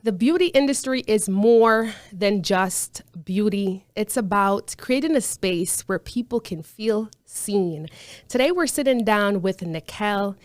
The beauty industry is more than just beauty. It's about creating a space where people can feel seen. Today, we're sitting down with Ni-Kell,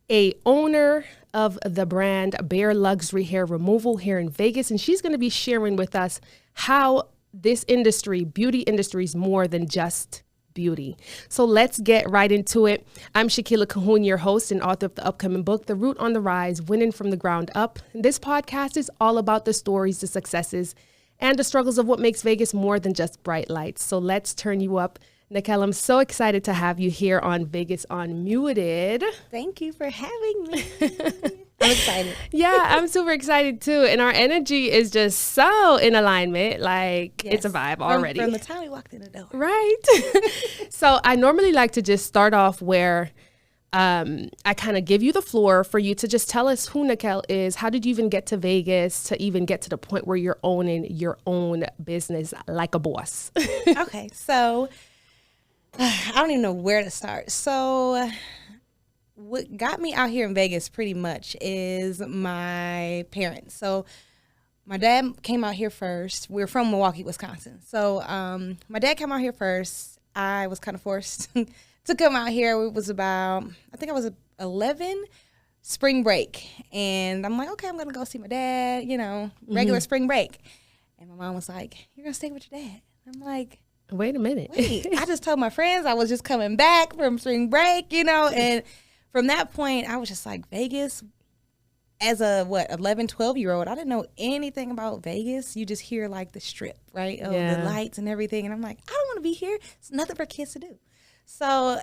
a owner of the brand Bare Luxury Hair Removal here in Vegas, and she's going to be sharing with us how this industry, beauty industry, is more than just beauty. So let's get right into it. I'm Shakila Cahoon, your host and author of the upcoming book, The Root on the Rise, Winning from the Ground Up. And this podcast is all about the stories, the successes, and the struggles of what makes Vegas more than just bright lights. So let's turn you up. Ni-Kell, I'm so excited to have you here on Vegas Unmuted. Thank you for having me. I'm excited. Yeah, I'm super excited too. And our energy is just so in alignment. Like, yes. It's a vibe already. From the time we walked in the door. Right. So I normally like to just start off where I kind of give you the floor for you to just tell us who Ni-Kell is. How did you even get to Vegas to even get to the point where you're owning your own business like a boss? Okay, so I don't even know where to start. So what got me out here in Vegas pretty much is my parents. So my dad came out here first. We're from Milwaukee, Wisconsin. So my dad came out here first. I was kind of forced to come out here. It was about, I think I was 11, spring break. And I'm like, okay, I'm going to go see my dad, regular spring break. And my mom was like, you're going to stay with your dad? I'm like, wait a minute. I just told my friends I was just coming back from spring break, and from that point, I was just like, Vegas, as a, 11, 12-year-old, I didn't know anything about Vegas. You just hear, like, the strip, right? Oh, yeah. The lights and everything. And I'm like, I don't want to be here. It's nothing for kids to do. So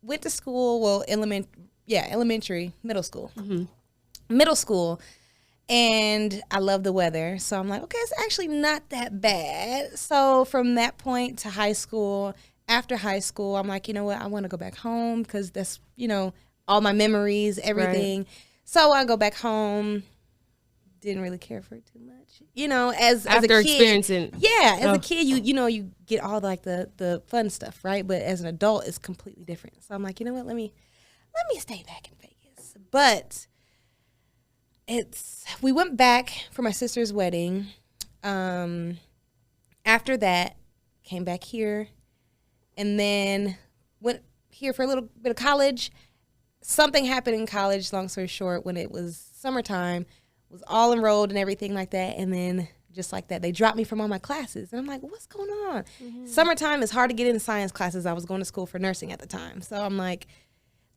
went to school, elementary, middle school. Mm-hmm. Middle school. And I love the weather. So I'm like, okay, it's actually not that bad. So from that point to high school, after high school, I'm like, you know what? I want to go back home because that's, all my memories, everything. Right. So I go back home. Didn't really care for it too much. As a kid. Experiencing. Yeah, as a kid, you get all like the fun stuff, right? But as an adult, it's completely different. So I'm like, you know what? Let me stay back in Vegas. But we went back for my sister's wedding. After that, came back here, and then went here for a little bit of college. Something happened in college, long story short, when it was summertime, was all enrolled and everything like that, and then just like that, they dropped me from all my classes. And I'm like, what's going on? Mm-hmm. Summertime is hard to get into science classes. I was going to school for nursing at the time. So I'm like,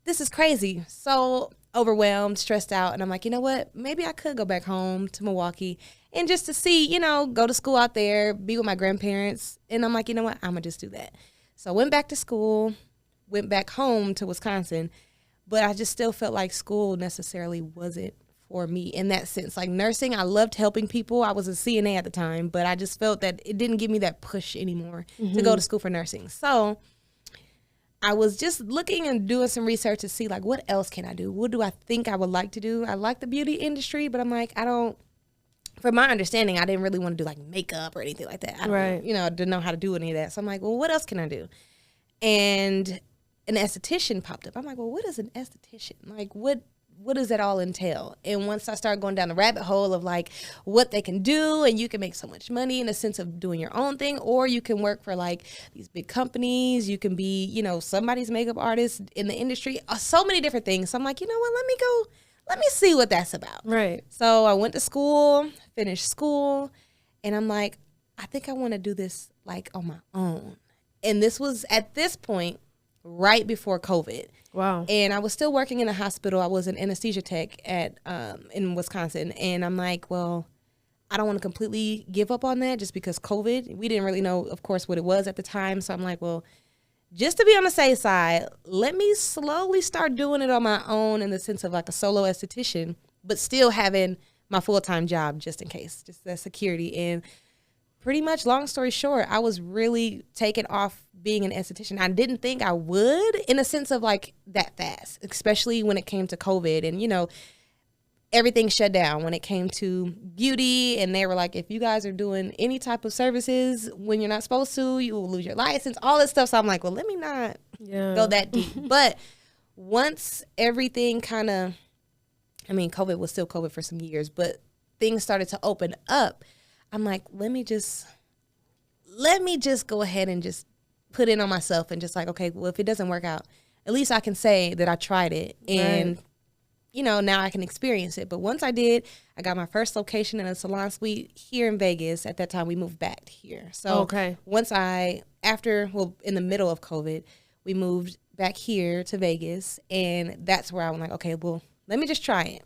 this is crazy. So overwhelmed, stressed out. And I'm like, you know what? Maybe I could go back home to Milwaukee and just to see, go to school out there, be with my grandparents. And I'm like, you know what? I'm going to just do that. So I went back to school, went back home to Wisconsin, but I just still felt like school necessarily wasn't for me in that sense. Like nursing, I loved helping people. I was a CNA at the time, but I just felt that it didn't give me that push anymore to go to school for nursing. So I was just looking and doing some research to see, like, what else can I do? What do I think I would like to do? I like the beauty industry, but I'm like, from my understanding, I didn't really want to do, like, makeup or anything like that. Didn't know how to do any of that. So I'm like, well, what else can I do? And an esthetician popped up. I'm like, well, what is an esthetician? Like, what does that all entail? And once I started going down the rabbit hole of like what they can do, and you can make so much money in the sense of doing your own thing, or you can work for like these big companies, you can be, somebody's makeup artist in the industry, so many different things. So I'm like, you know what, let me see what that's about. Right. So I went to school, finished school, and I'm like, I think I want to do this like on my own. And this was at this point right before COVID. Wow. And I was still working in a hospital. I was an anesthesia tech in Wisconsin. And I'm like, well, I don't want to completely give up on that just because COVID. We didn't really know, of course, what it was at the time. So I'm like, well, just to be on the safe side, let me slowly start doing it on my own in the sense of like a solo esthetician, but still having my full-time job just in case, just that security. And pretty much, long story short, I was really taken off being an esthetician. I didn't think I would in a sense of like that fast, especially when it came to COVID and, everything shut down when it came to beauty. And they were like, if you guys are doing any type of services when you're not supposed to, you will lose your license, all this stuff. So I'm like, well, let me not go that deep. But once everything kind of, COVID was still COVID for some years, but things started to open up, I'm like, let me just go ahead and just put in on myself and just like, okay, well, if it doesn't work out, at least I can say that I tried it and, now I can experience it. But once I did, I got my first location in a salon suite here in Vegas. At that time, we moved back here. So once in the middle of COVID, we moved back here to Vegas. And that's where I'm like, okay, well, let me just try it.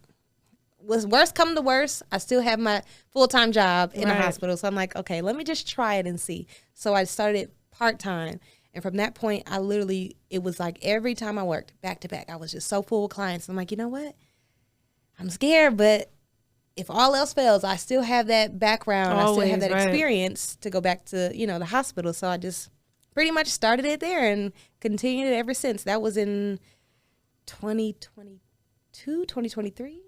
Was worst come to worst, I still have my full-time job in the hospital. So I'm like, okay, let me just try it and see. So I started part-time. And from that point, it was like every time I worked back to back, I was just so full of clients. I'm like, you know what? I'm scared, but if all else fails, I still have that background. I still have that experience to go back to, the hospital. So I just pretty much started it there and continued it ever since. That was in 2022, 2023.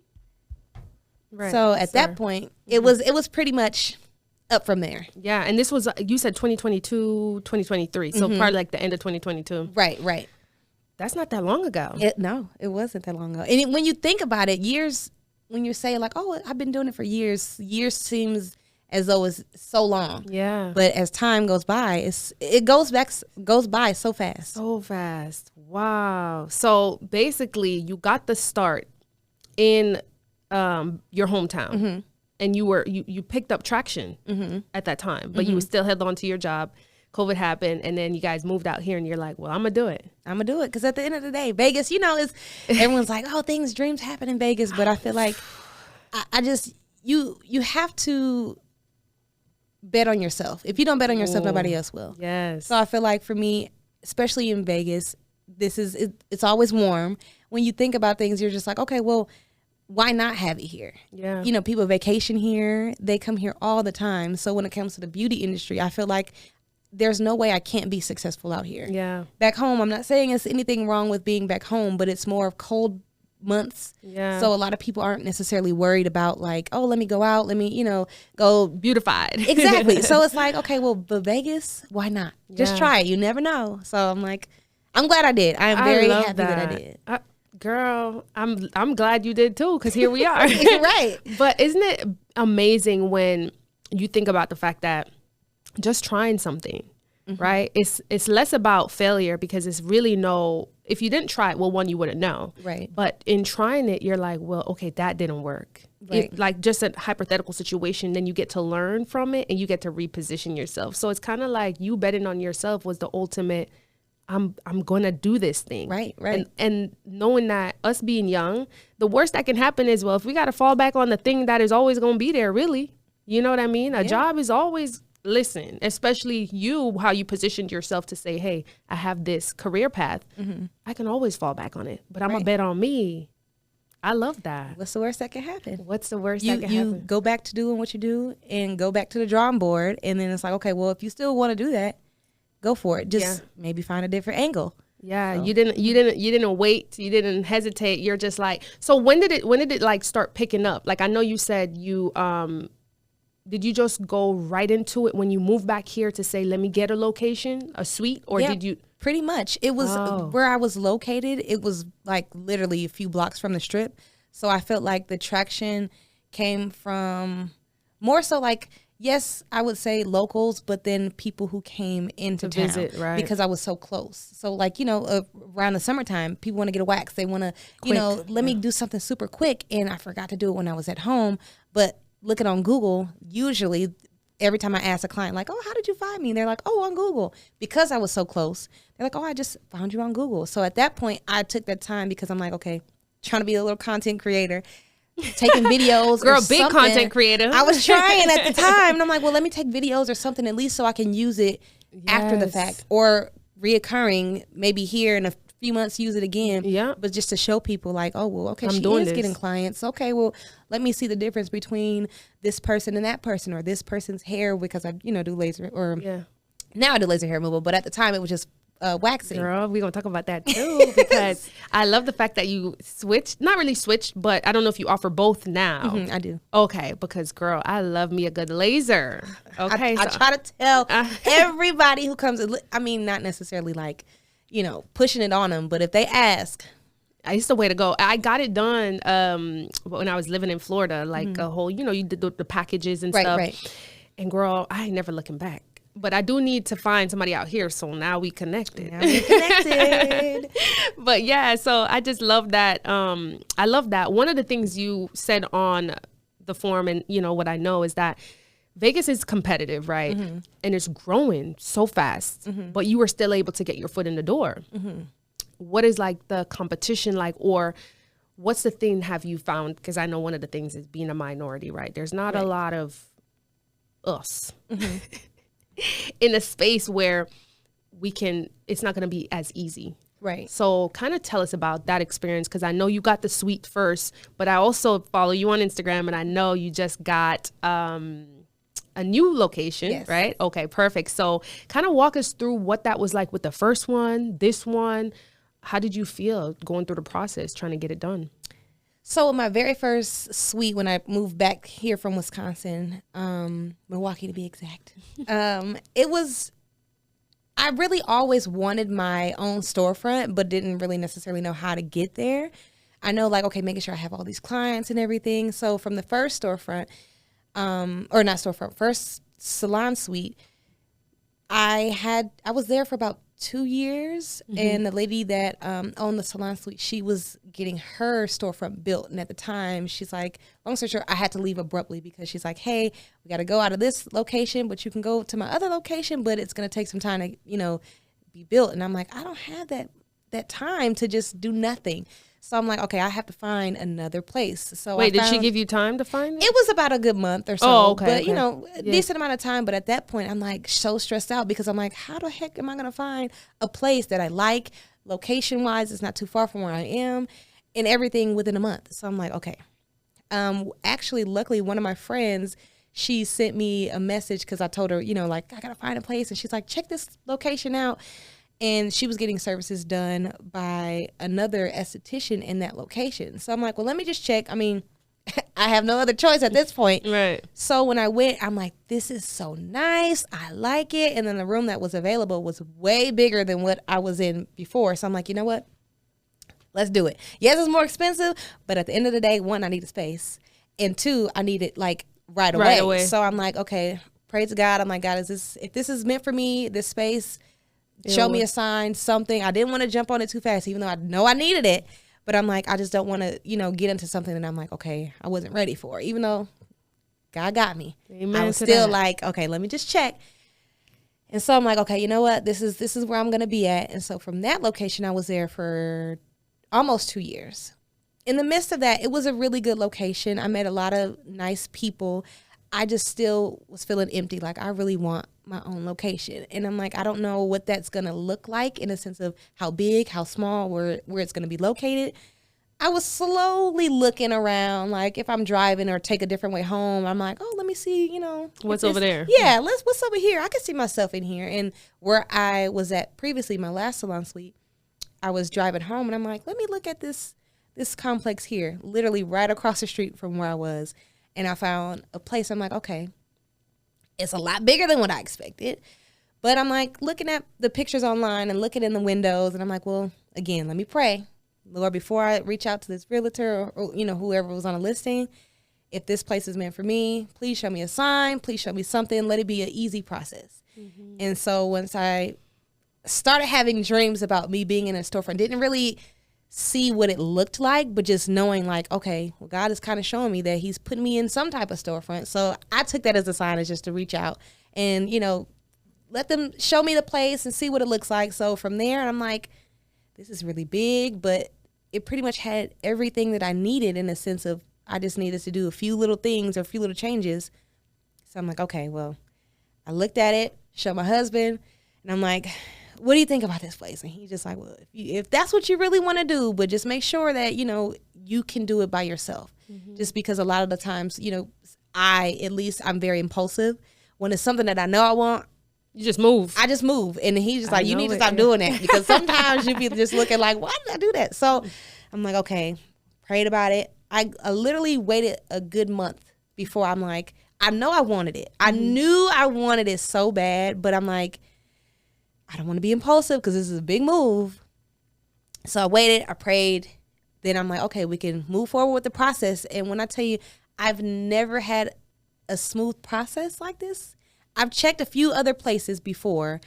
Right. So at that point, it was pretty much up from there. Yeah, and this was, you said 2022, 2023, so probably like the end of 2022. Right. That's not that long ago. No, it wasn't that long ago. And when you think about it, years, when you're saying like, oh, I've been doing it for years seems as though it's so long. Yeah. But as time goes by, it goes by so fast. So fast. Wow. So basically, you got the start in your hometown. And you picked up traction at that time, but you were still held on to your job. COVID happened, and then you guys moved out here, and you're like, well, I'm going to do it. I'm going to do it, because at the end of the day, Vegas, everyone's like, oh, dreams happen in Vegas, but I feel like I just, you have to bet on yourself. If you don't bet on yourself, nobody else will. Yes. So I feel like for me, especially in Vegas, it's always warm. When you think about things, you're just like, okay, well, why not have it here? Yeah. People vacation here. They come here all the time. So when it comes to the beauty industry, I feel like there's no way I can't be successful out here. Yeah. Back home, I'm not saying it's anything wrong with being back home, but it's more of cold months. Yeah. So a lot of people aren't necessarily worried about like, oh, let me go out. Let me, go beautified. Exactly. So it's like, okay, well, but Vegas, why not? Just try it. You never know. So I'm like, I'm glad I did. I am very happy that I did. Girl, I'm glad you did too, because here we are. Right. But isn't it amazing when you think about the fact that just trying something, right? It's less about failure, because it's really if you didn't try it, well, one, you wouldn't know. Right. But in trying it, you're like, well, okay, that didn't work. Right. Like just a hypothetical situation, then you get to learn from it and you get to reposition yourself. So it's kind of like you betting on yourself was the ultimate, I'm going to do this thing. Right. And knowing that us being young, the worst that can happen is, well, if we got to fall back on the thing that is always going to be there, really, you know what I mean? A job is always, listen, especially how you positioned yourself to say, hey, I have this career path. I can always fall back on it, but I'm going to bet on me. I love that. What's the worst that can happen? What's the worst that can happen? You go back to doing what you do and go back to the drawing board. And then it's like, okay, well, if you still want to do that, go for it. Just maybe find a different angle. Yeah, so. You didn't wait. You didn't hesitate. You're just like, so when did it like start picking up? Like, I know you said you, did you just go right into it when you moved back here to say, let me get a location, a suite, or did you? Pretty much. It was where I was located. It was like literally a few blocks from the Strip. So I felt like the traction came from more so like, yes, I would say locals, but then people who came into town visit, right? Because I was so close. So like, around the summertime, people want to get a wax. They want to, let me do something super quick. And I forgot to do it when I was at home. But looking on Google, usually every time I ask a client, like, oh, how did you find me? And they're like, oh, on Google. Because I was so close, they're like, oh, I just found you on Google. So at that point, I took that time because I'm like, okay, trying to be a little content creator, taking videos. Girl, big content creator. I was trying at the time. And I'm like, well, let me take videos or something at least so I can use it after the fact, or reoccurring, maybe here in a few months, use it again. Yeah. But just to show people like, oh, well, okay, she is getting clients. Okay, well, let me see the difference between this person and that person, or this person's hair, because I, do laser, or now I do laser hair removal. But at the time, it was just waxing. Girl, we're going to talk about that too, because I love the fact that you switched, not really switched, but I don't know if you offer both now. I do. Okay, because girl, I love me a good laser. Okay. I try to tell everybody who comes, I mean, not necessarily like, pushing it on them, but if they ask, It's the way to go. I got it done when I was living in Florida, like a whole, you did the packages and stuff. Right. And girl, I ain't never looking back. But I do need to find somebody out here, so now we connected. But yeah, so I just love that. I love that. One of the things you said on the forum, and what I know is that Vegas is competitive, right? And it's growing so fast, but you were still able to get your foot in the door. What is like the competition like, or what's the thing have you found? Because I know one of the things is being a minority, right? There's not a lot of us in a space where it's not going to be as easy. Right. So kind of tell us about that experience, because I know you got the suite first, but I also follow you on Instagram, and I know you just got a new location, right? Okay, perfect. So kind of walk us through what that was like with the first one, this one. How did you feel going through the process, trying to get it done? So my very first suite, when I moved back here from Wisconsin, Milwaukee to be exact, I really always wanted my own storefront, but didn't really necessarily know how to get there. I know, like, okay, making sure I have all these clients and everything. So from the first storefront, first salon suite, I was there for about 2 years, and the lady that owned the salon suite, she was getting her storefront built, and at the time, she's like, long story short, I had to leave abruptly because she's like, hey, we got to go out of this location, but you can go to my other location, but it's going to take some time to, be built. And I'm like, I don't have that time to just do nothing. So I'm like, okay, I have to find another place. So wait, did she give you time to find it? It was about a good month or so. Oh, okay. But, a decent amount of time. But at that point, I'm like so stressed out because I'm like, how the heck am I going to find a place that I like? Location-wise, it's not too far from where I am, and everything within a month. So I'm like, okay. Actually, luckily, one of my friends, she sent me a message because I told her, I got to find a place. And she's like, check this location out. And she was getting services done by another esthetician in that location. So I'm like, well, let me just check. I mean, I have no other choice at this point. Right. So when I went, I'm like, this is so nice. I like it. And then the room that was available was way bigger than what I was in before. So I'm like, you know what? Let's do it. Yes, it's more expensive, but at the end of the day, one, I need a space. And two, I need it like right away. So I'm like, okay, praise God. I'm like, God, if this is meant for me, this space, show me a sign, something. I didn't want to jump on it too fast, even though I know I needed it. But I'm like, I just don't want to, get into something that I'm like, okay, I wasn't ready for. Even though God got me. Amen. I was still like, okay, let me just check. And so I'm like, okay, you know what? This is where I'm going to be at. And so from that location, I was there for almost 2 years. In the midst of that, it was a really good location. I met a lot of nice people. I just still was feeling empty. Like, I really want my own location. And I'm like, I don't know what that's going to look like in a sense of how big, how small, where it's going to be located. I was slowly looking around, like if I'm driving or take a different way home, I'm like, oh, let me see, what's over there. Yeah, what's over here? I can see myself in here. And where I was at previously, my last salon suite, I was driving home and I'm like, let me look at this complex here, literally right across the street from where I was. And I found a place. I'm like, okay, it's a lot bigger than what I expected. But I'm like looking at the pictures online and looking in the windows. And I'm like, well, again, let me pray. Lord, before I reach out to this realtor or whoever was on a listing, if this place is meant for me, please show me a sign. Please show me something. Let it be an easy process. Mm-hmm. And so once I started having dreams about me being in a storefront, didn't really see what it looked like, but just knowing like, okay, well, God is kind of showing me that he's putting me in some type of storefront. So I took that as a sign, as just to reach out and, let them show me the place and see what it looks like. So from there, I'm like, this is really big, but it pretty much had everything that I needed in a sense of I just needed to do a few little things or a few little changes. So I'm like, okay, well, I looked at it, showed my husband, and I'm like, what do you think about this place? And he's just like, well, if that's what you really want to do, but just make sure that, you can do it by yourself. Mm-hmm. Just because a lot of the times, I'm very impulsive. When it's something that I know I want, you just move. I just move. And he's just like, you need to stop doing that. Because sometimes you be just looking like, why did I do that? So I'm like, okay, prayed about it. I literally waited a good month before I'm like, I know I wanted it. I knew I wanted it so bad, but I'm like, I don't want to be impulsive because this is a big move. So I waited, I prayed, then I'm like, okay, we can move forward with the process. And when I tell you, I've never had a smooth process like this. I've checked a few other places before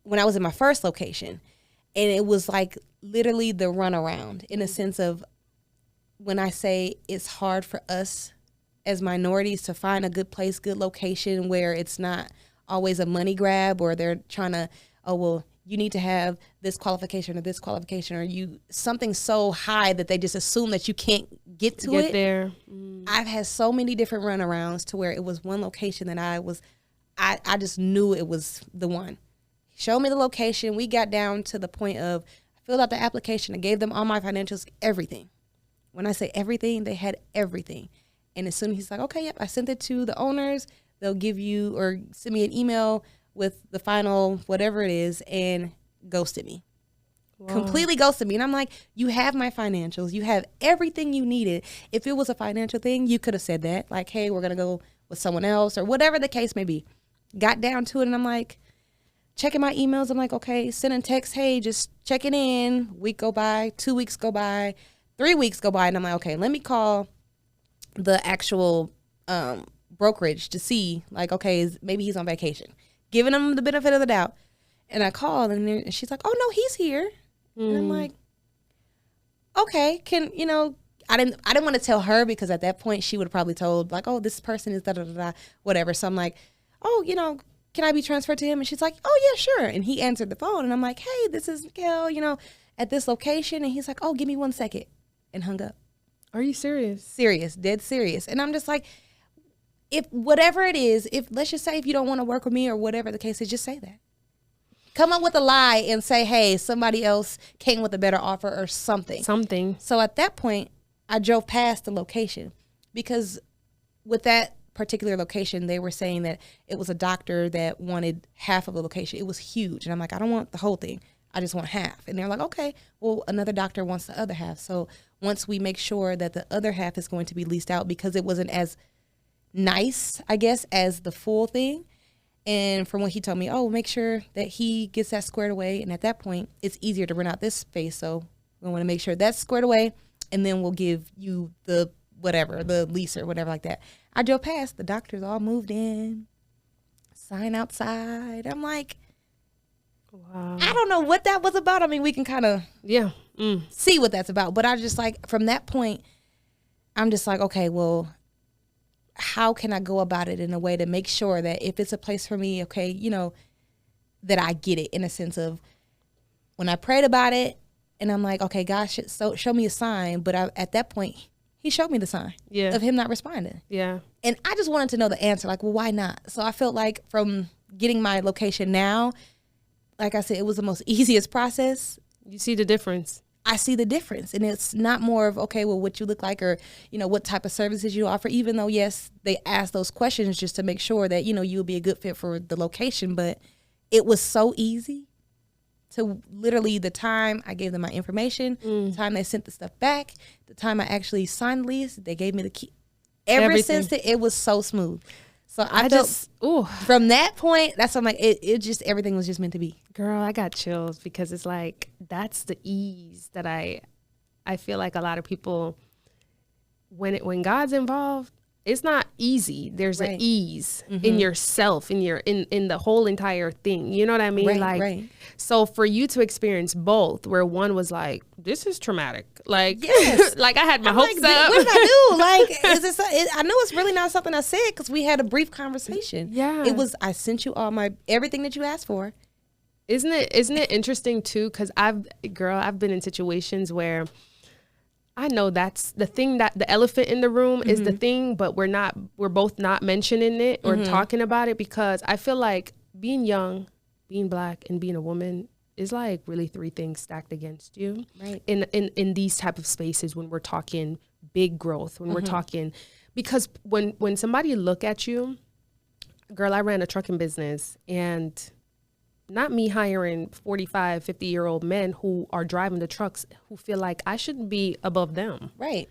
when I was in my first location, and it was like literally the runaround in a sense of when I say it's hard for us as minorities to find a good place, good location where it's not always a money grab or they're trying to, oh, well, you need to have this qualification or this qualification or you something so high that they just assume that you can't get to it. There. I've had so many different runarounds to where it was one location that I just knew it was the one. Showed me the location. We got down to the point of I filled out the application. I gave them all my financials, everything. When I say everything, they had everything. And as soon as he's like, okay, yep, I sent it to the owners. They'll give you or send me an email with the final whatever it is and ghosted me. Wow. Completely ghosted me. And I'm like, you have my financials. You have everything you needed. If it was a financial thing, you could have said that. Like, hey, we're going to go with someone else or whatever the case may be. Got down to it and I'm like, checking my emails. I'm like, okay, sending text, hey, just checking in. Week go by, 2 weeks go by, 3 weeks go by. And I'm like, okay, let me call the actual brokerage to see, like, okay, maybe he's on vacation. Giving him the benefit of the doubt. And I called and she's like, oh, no, he's here. And I'm like, okay, I didn't want to tell her because at that point she would have probably told like, oh, this person is da-da-da-da, whatever. So I'm like, oh, can I be transferred to him? And she's like, oh, yeah, sure. And he answered the phone and I'm like, hey, this is Ni-Kell, at this location. And he's like, oh, give me 1 second and hung up. Are you serious? Serious, dead serious. And I'm just like, if whatever it is, if let's just say if you don't want to work with me or whatever the case is, just say that. Come up with a lie and say, hey, somebody else came with a better offer or something. So at that point, I drove past the location because with that particular location, they were saying that it was a doctor that wanted half of the location. It was huge. And I'm like, I don't want the whole thing. I just want half. And they're like, okay, well, another doctor wants the other half. So once we make sure that the other half is going to be leased out because it wasn't as nice, I guess, as the full thing. And from what he told me, oh, make sure that he gets that squared away. And at that point, it's easier to rent out this space. So we want to make sure that's squared away. And then we'll give you the whatever, the lease or whatever like that. I drove past. The doctors all moved in. Sign outside. I'm like, wow. I don't know what that was about. I mean, we can kind of see what that's about. But I just like, from that point, I'm just like, okay, well, how can I go about it in a way to make sure that if it's a place for me, okay, that I get it in a sense of when I prayed about it and I'm like, okay, God, show me a sign. But at that point, he showed me the sign of him not responding. Yeah. And I just wanted to know the answer. Like, well, why not? So I felt like from getting my location now, like I said, it was the most easiest process. You see the difference. I see the difference. And it's not more of, okay, well, what you look like or, what type of services you offer, even though, yes, they ask those questions just to make sure that, you'll be a good fit for the location. But it was so easy to literally the time I gave them my information, the time they sent the stuff back, the time I actually signed the lease, they gave me the key. Everything. Since it was so smooth. So I felt from that point, that's what I'm like, it just, everything was just meant to be. Girl, I got chills because it's like, that's the ease that I feel like a lot of people, when God's involved, it's not easy. There's an ease in yourself, in the whole entire thing. You know what I mean? So for you to experience both, where one was like, this is traumatic. Like, yes. Like I had my hopes up. What did I do? Like, is this? I know it's really not something I said because we had a brief conversation. Yeah, it was. I sent you all everything that you asked for. Isn't it interesting too? Because I've been in situations where I know that's the thing, that the elephant in the room is the thing, but we're both not mentioning it or talking about it because I feel like being young, being Black, and being a woman is like really 3 things stacked against you. Right. In these type of spaces when we're talking big growth, when we're talking, because when somebody look at you, girl, I ran a trucking business and not me hiring 45, 50-year-old men who are driving the trucks who feel like I shouldn't be above them. Right.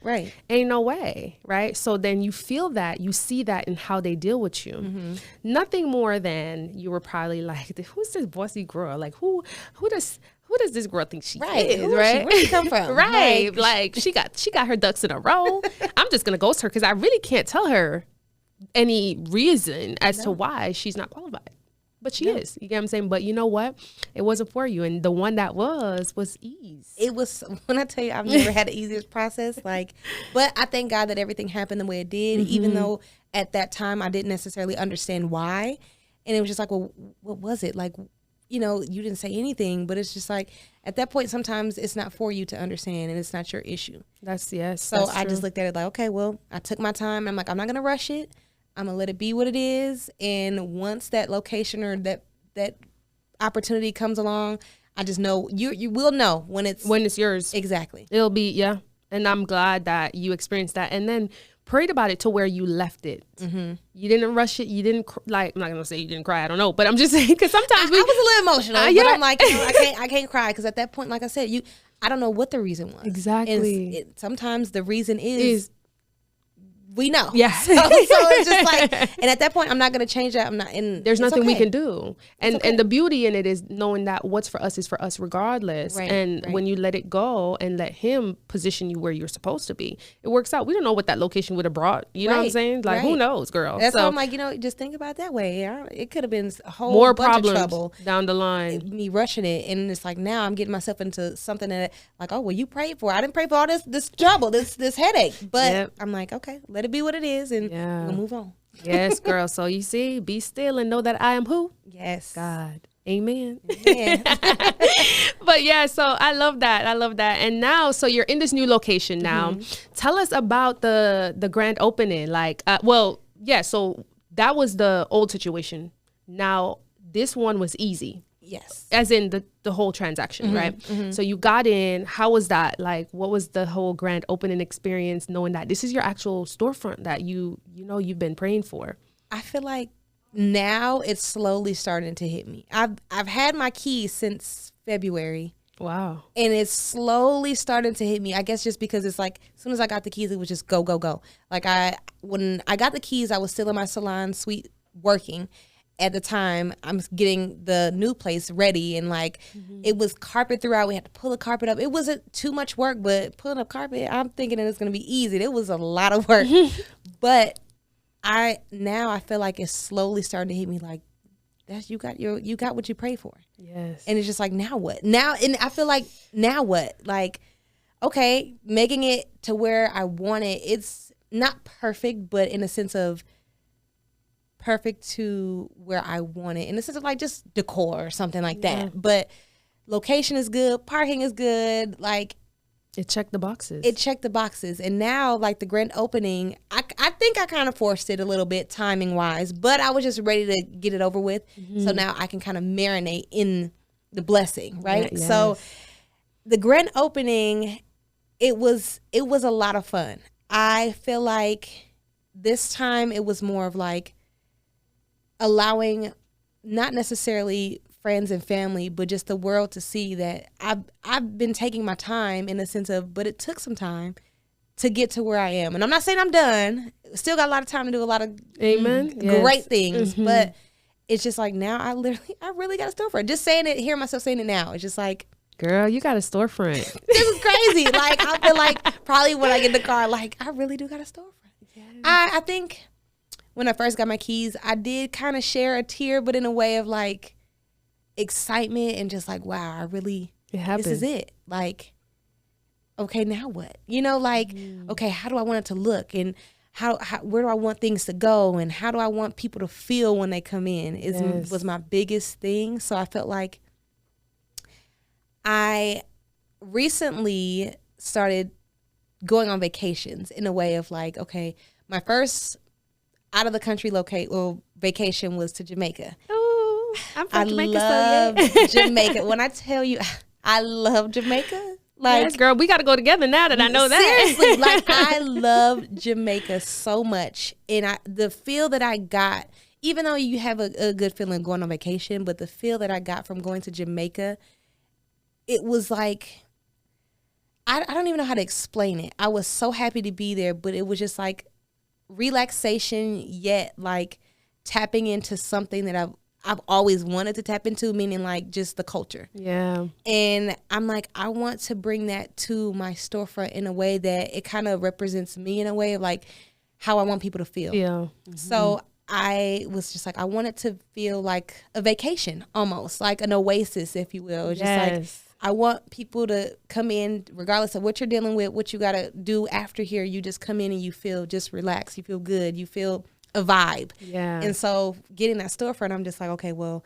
Ain't no way, right? So then you feel that, you see that in how they deal with you. Nothing more than you were probably like, who's this bossy girl? Like who does who does this girl think she Right. is, Who is she? right? Where she come from? Right. Like she got her ducks in a row. I'm just gonna ghost her because I really can't tell her any reason as to why she's not qualified. But she is. You get what I'm saying? But you know what? It wasn't for you. And the one that was ease. It was, when I tell you, I've never had the easiest process. Like, but I thank God that everything happened the way it did, even though at that time I didn't necessarily understand why. And it was just like, well, what was it? Like, you know, you didn't say anything, but it's just like, at that point, sometimes it's not for you to understand and it's not your issue. So I just looked at it like, okay, well, I took my time. I'm like, I'm not going to rush it. I'm going to let it be what it is. And once that location or that opportunity comes along, I just know you will know when it's yours. Exactly. It'll be, yeah. And I'm glad that you experienced that. And then prayed about it to where you left it. You didn't rush it. You didn't, like, I'm not going to say you didn't cry. I don't know. But I'm just saying, because sometimes I was a little emotional. yeah. But I'm like, you know, I can't cry. Because at that point, like I said, I don't know what the reason was. Exactly. Sometimes the reason is we know. Yeah. So it's just like, and at that point, I'm not going to change that. I'm not in. There's nothing we can do. And the beauty in it is knowing that what's for us is for us regardless. Right, and when you let it go and let him position you where you're supposed to be, it works out. We don't know what that location would have brought. You know what I'm saying? Like, who knows, girl? That's why I'm like, you know, just think about it that way. It could have been a whole more bunch problems of trouble down the line. Me rushing it. And it's like, now I'm getting myself into something that, like, oh, well, you prayed for. I didn't pray for all this trouble, this headache. But I'm like, okay, let it be what it is. And we'll move on. Yes, girl. So you see, be still and know that I am who? Yes. God. Amen. Amen. But yeah, so I love that. And now, so you're in this new location now. Tell us about the grand opening. Like, so that was the old situation. Now, this one was easy. Yes. As in the whole transaction, right? So you got in. How was that? Like, what was the whole grand opening experience, knowing that this is your actual storefront that you've been praying for? I feel like now it's slowly starting to hit me. I've had my keys since February. Wow. And it's slowly starting to hit me. I guess just because it's like, as soon as I got the keys, it was just go, go, go. Like when I got the keys, I was still in my salon suite working. At the time, I'm getting the new place ready, and like it was carpet throughout. We had to pull the carpet up. It wasn't too much work, but pulling up carpet, I'm thinking that it's going to be easy. It was a lot of work. But I feel like it's slowly starting to hit me like, you got what you prayed for. Yes. And it's just like, now what? Now, and I feel like, now what? Like, okay, making it to where I want it. It's not perfect, but in a sense of perfect to where I want it, in the sense of like just decor or something like that. But location is good, parking is good, like it checked the boxes. And now, like, the grand opening, I think I kind of forced it a little bit timing wise, but I was just ready to get it over with. So now I can kind of marinate in the blessing, right? Yes. So the grand opening, it was a lot of fun. I feel like this time it was more of like allowing not necessarily friends and family, but just the world to see that I've been taking my time, in the sense of, but it took some time to get to where I am. And I'm not saying I'm done. Still got a lot of time to do a lot of great things. But it's just like, now I really got a storefront. Just saying it, hearing myself saying it now, it's just like, girl, you got a storefront. This is crazy. Like, I feel like probably when I get in the car, like, I really do got a storefront. Yes. I think when I first got my keys, I did kind of share a tear, but in a way of like excitement and just like, wow, I really, this is it. Like, okay, now what? You know, like, okay, how do I want it to look? And how where do I want things to go? And how do I want people to feel when they come in was my biggest thing. So I felt like I recently started going on vacations in a way of like, okay, my first out of the country vacation was to Jamaica. Oh, I'm from Jamaica. I love Jamaica. When I tell you, I love Jamaica. Like, yes, girl, we got to go together now that I know that. Seriously, like, I love Jamaica so much. And the feel that I got, even though you have a good feeling going on vacation, but the feel that I got from going to Jamaica, it was like, I don't even know how to explain it. I was so happy to be there, but it was just like relaxation, yet like tapping into something that I've always wanted to tap into, meaning like just the culture. Yeah. And I'm like, I want to bring that to my storefront in a way that it kind of represents me in a way of like how I want people to feel. Yeah. Mm-hmm. So I was just like, I want it to feel like a vacation, almost like an oasis, if you will. Just like, I want people to come in, regardless of what you're dealing with, what you got to do after here. You just come in and you feel just relaxed. You feel good. You feel a vibe. Yeah. And so getting that storefront, I'm just like, okay, well,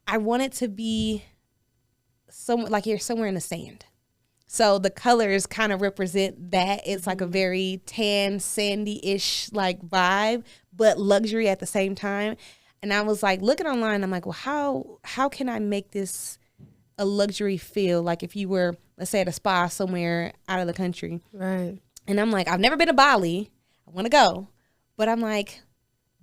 I want it to be like you're somewhere in the sand. So the colors kind of represent that. It's like a very tan, sandy-ish like vibe, but luxury at the same time. And I was like looking online, I'm like, well, how can I make this a luxury feel? Like if you were, let's say, at a spa somewhere out of the country. Right. And I'm like, I've never been to Bali. I want to go. But I'm like,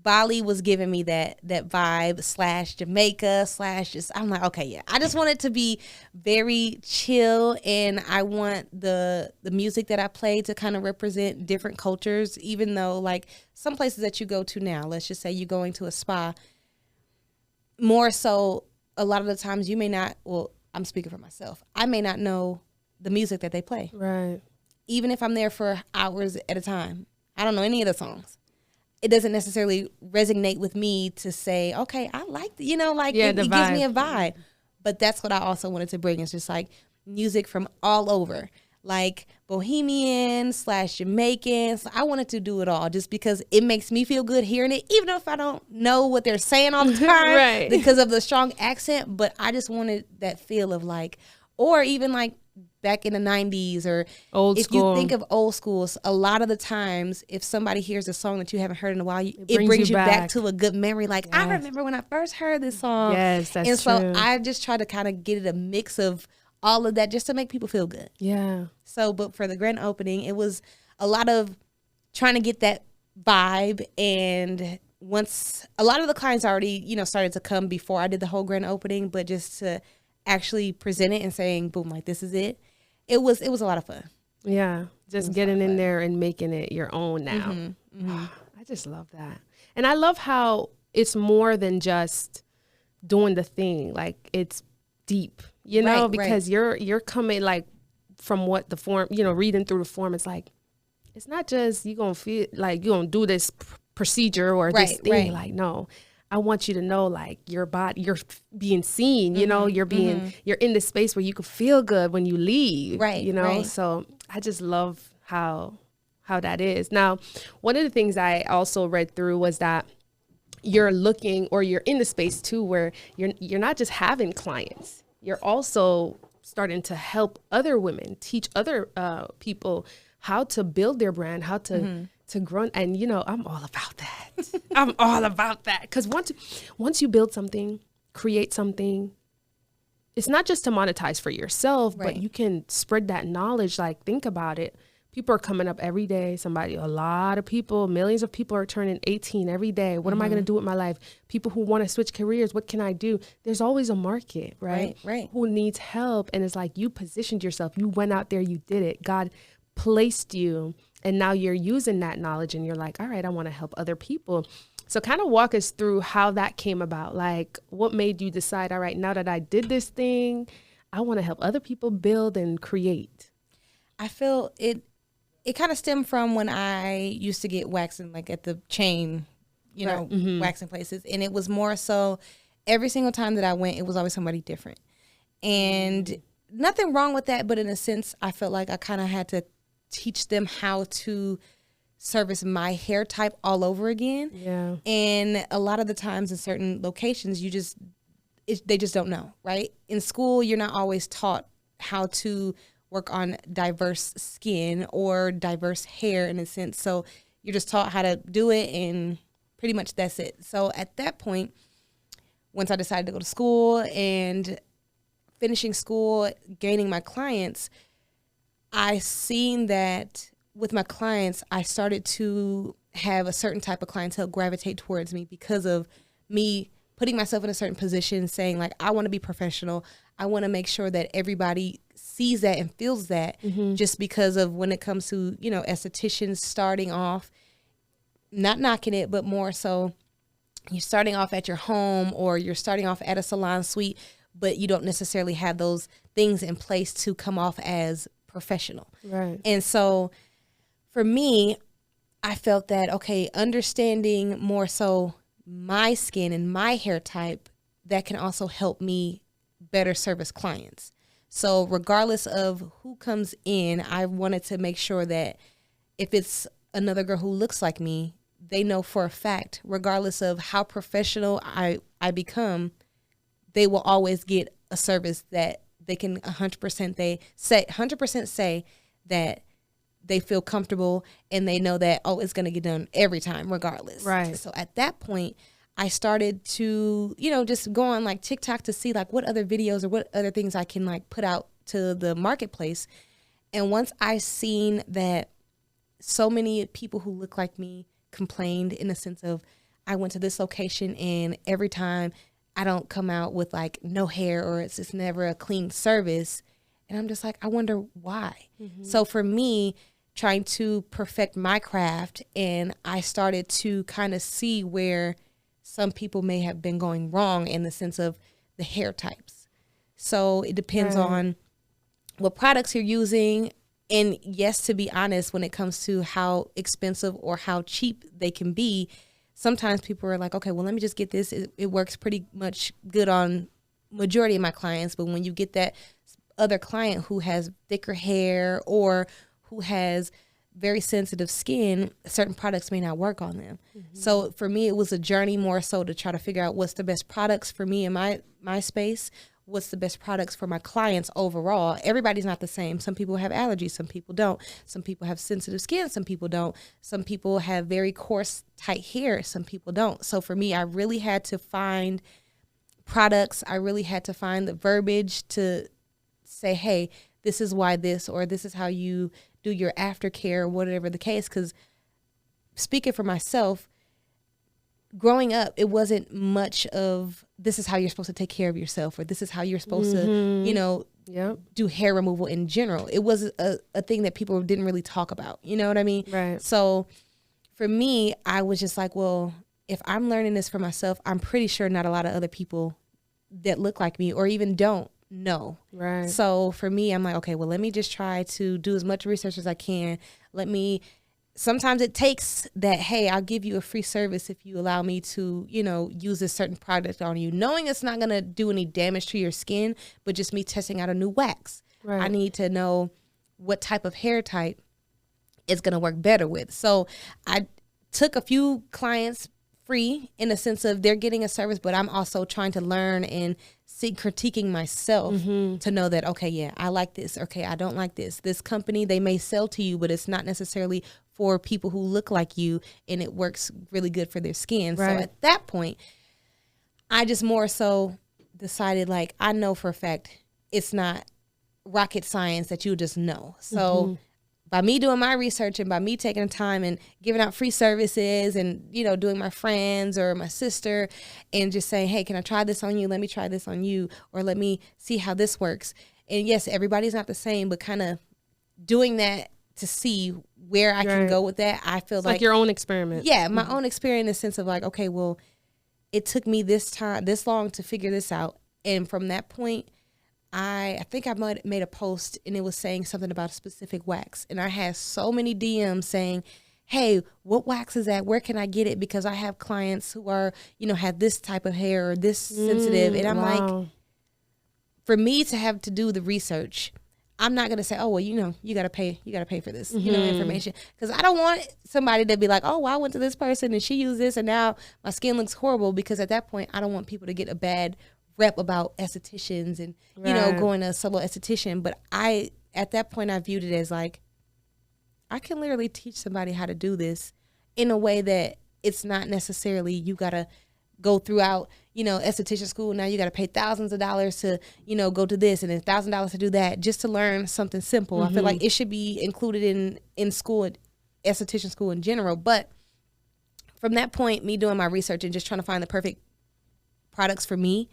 Bali was giving me that vibe / Jamaica / just, I'm like, okay, yeah. I just want it to be very chill, and I want the music that I play to kind of represent different cultures, even though like some places that you go to now, let's just say you're going to a spa, more so a lot of the times you may not, well, I'm speaking for myself, I may not know the music that they play. Right. Even if I'm there for hours at a time, I don't know any of the songs. It doesn't necessarily resonate with me to say, okay, I like, it gives me a vibe. But that's what I also wanted to bring. It's just like music from all over, like Bohemian / Jamaican. So I wanted to do it all just because it makes me feel good hearing it, even if I don't know what they're saying all the time right. because of the strong accent. But I just wanted that feel of like, or even like back in the 90s, or old if school. you think of old schools, a lot of the times if somebody hears a song that you haven't heard in a while, it brings you back to a good memory. Like, yes. I remember when I first heard this song. Yes, that's and true. So I just try to kind of get it a mix of all of that just to make people feel good. Yeah. So, but for the grand opening, it was a lot of trying to get that vibe. And once a lot of the clients already, started to come before I did the whole grand opening, but just to actually present it and saying, boom, like this is it. It was a lot of fun. Yeah. Just getting in there and making it your own now. Mm-hmm. Mm-hmm. I just love that. And I love how it's more than just doing the thing. Like it's deep, because you're coming like from what the form, reading through the form. It's like, it's not just you going to feel like you're going to do this procedure or this thing. Right. Like, no, I want you to know like your body, you're being seen, you're being, you're in this space where you can feel good when you leave, right. So I just love how that is. Now, one of the things I also read through was that you're looking, or you're in the space too, where you're not just having clients, you're also starting to help other women, teach other people how to build their brand, how to grow. And, I'm all about that. I'm all about that. Because once you build something, create something, it's not just to monetize for yourself, but you can spread that knowledge. Like, think about it. People are coming up every day. A lot of people, millions of people are turning 18 every day. What am I going to do with my life? People who want to switch careers, what can I do? There's always a market, right? Who needs help. And it's like you positioned yourself. You went out there, you did it. God placed you. And now you're using that knowledge and you're like, all right, I want to help other people. So kind of walk us through how that came about. Like, what made you decide, all right, now that I did this thing, I want to help other people build and create? I feel it kind of stemmed from when I used to get waxing, like at the chain, waxing places. And it was more so every single time that I went, it was always somebody different. And nothing wrong with that. But in a sense, I felt like I kind of had to teach them how to service my hair type all over again. Yeah. And a lot of the times in certain locations, they just don't know, right? In school, you're not always taught how to work on diverse skin or diverse hair in a sense. So you're just taught how to do it, and pretty much that's it. So at that point, once I decided to go to school and finishing school, gaining my clients, I seen that with my clients, I started to have a certain type of clientele gravitate towards me because of me putting myself in a certain position, saying like, I want to be professional. I want to make sure that everybody sees that and feels that, just because of when it comes to, estheticians starting off, not knocking it, but more so you're starting off at your home or you're starting off at a salon suite, but you don't necessarily have those things in place to come off as professional. Right. And so for me, I felt that, okay, understanding more so my skin and my hair type, that can also help me better service clients. So regardless of who comes in, I wanted to make sure that if it's another girl who looks like me, they know for a fact, regardless of how professional I become, they will always get a service that they can 100% say that they feel comfortable and they know that, oh, it's going to get done every time regardless. Right. So at that point, I started to, just go on like TikTok to see like what other videos or what other things I can like put out to the marketplace. And once I seen that so many people who look like me complained in the sense of, I went to this location and every time I don't come out with like no hair or it's just never a clean service. And I'm just like, I wonder why. Mm-hmm. So for me, trying to perfect my craft, and I started to kind of see where some people may have been going wrong in the sense of the hair types. So it depends on what products you're using. And yes, to be honest, when it comes to how expensive or how cheap they can be, sometimes people are like, okay, well, let me just get this. It works pretty much good on majority of my clients. But when you get that other client who has thicker hair or who has very sensitive skin, certain products may not work on them. Mm-hmm. So for me, it was a journey more so to try to figure out what's the best products for me in my space, what's the best products for my clients overall. Everybody's not the same. Some people have allergies, some people don't. Some people have sensitive skin, some people don't. Some people have very coarse, tight hair, some people don't. So for me, I really had to find products. I really had to find the verbiage to say, hey, this is why this, or this is how you do your aftercare, whatever the case. Because speaking for myself, growing up, it wasn't much of this is how you're supposed to take care of yourself, or this is how you're supposed to, do hair removal in general. It was a thing that people didn't really talk about. You know what I mean? Right. So for me, I was just like, well, if I'm learning this for myself, I'm pretty sure not a lot of other people that look like me or even don't know. Right. So for me, I'm like, okay, well, let me just try to do as much research as I can. Sometimes it takes that, hey, I'll give you a free service if you allow me to, use a certain product on you, knowing it's not going to do any damage to your skin, but just me testing out a new wax. Right. I need to know what type of hair type it's going to work better with. So I took a few clients free in the sense of they're getting a service, but I'm also trying to learn and critiquing myself to know that, okay, yeah, I like this. Okay, I don't like this. This company, they may sell to you, but it's not necessarily for people who look like you, and it works really good for their skin. Right. So at that point, I just more so decided, like, I know for a fact it's not rocket science that you just know. So by me doing my research and by me taking the time and giving out free services and, doing my friends or my sister and just saying, hey, can I try this on you? Let me try this on you, or let me see how this works. And yes, everybody's not the same, but kind of doing that to see where I can go with that. I feel like your own experiment. Yeah, my own experiment in the sense of like, okay, well, it took me this long to figure this out. And from that point, I think I might have made a post and it was saying something about a specific wax. And I had so many DMs saying, hey, what wax is that? Where can I get it? Because I have clients who are, have this type of hair or this sensitive. And I'm like, for me to have to do the research, I'm not going to say, oh, well, you got to pay for this, information. Because I don't want somebody to be like, oh, well, I went to this person and she used this and now my skin looks horrible. Because at that point, I don't want people to get a bad rep about estheticians and, going to a solo esthetician. But at that point, I viewed it as like, I can literally teach somebody how to do this in a way that it's not necessarily you got to go throughout, esthetician school. Now you got to pay thousands of dollars to, go to this and $1,000 to do that just to learn something simple. I feel like it should be included in school, esthetician school in general. But from that point, me doing my research and just trying to find the perfect products for me,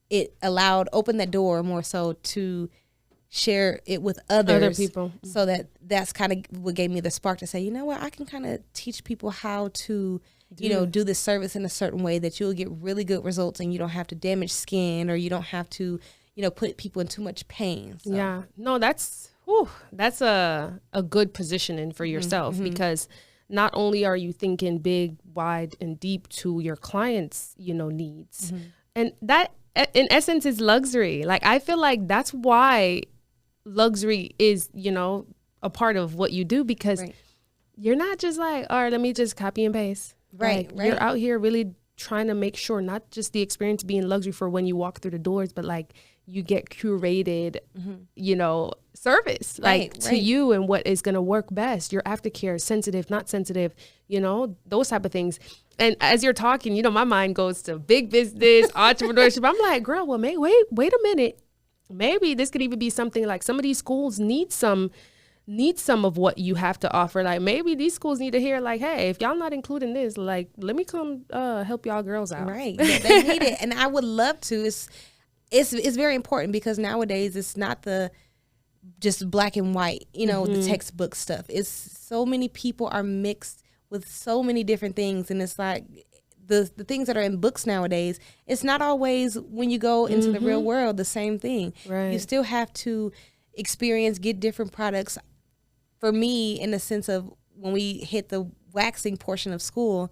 it opened that door more so to share it with other people. So that's kind of what gave me the spark to say, you know what, I can kind of teach people how to do this service in a certain way that you'll get really good results and you don't have to damage skin or you don't have to, put people in too much pain. So. Yeah. No, that's a good positioning for yourself because not only are you thinking big, wide, and deep to your clients', needs, and that in essence is luxury. Like, I feel like that's why luxury is, a part of what you do, because you're not just like, all right, let me just copy and paste. Right. You're out here really trying to make sure not just the experience being luxury for when you walk through the doors, but like you get curated, service to you and what is going to work best. Your aftercare, sensitive, not sensitive, those type of things. And as you're talking, my mind goes to big business, entrepreneurship. I'm like, girl, well, wait a minute. Maybe this could even be something like some of these schools need some of what you have to offer. Like maybe these schools need to hear like, hey, if y'all not including this, like, let me come help y'all girls out. Right. Yeah, they need it. And I would love to. It's very important because nowadays it's not the just black and white, the textbook stuff. It's so many people are mixed with so many different things. And it's like the things that are in books nowadays, it's not always when you go into the real world, the same thing. Right. You still have to experience, get different products. For me, in the sense of when we hit the waxing portion of school,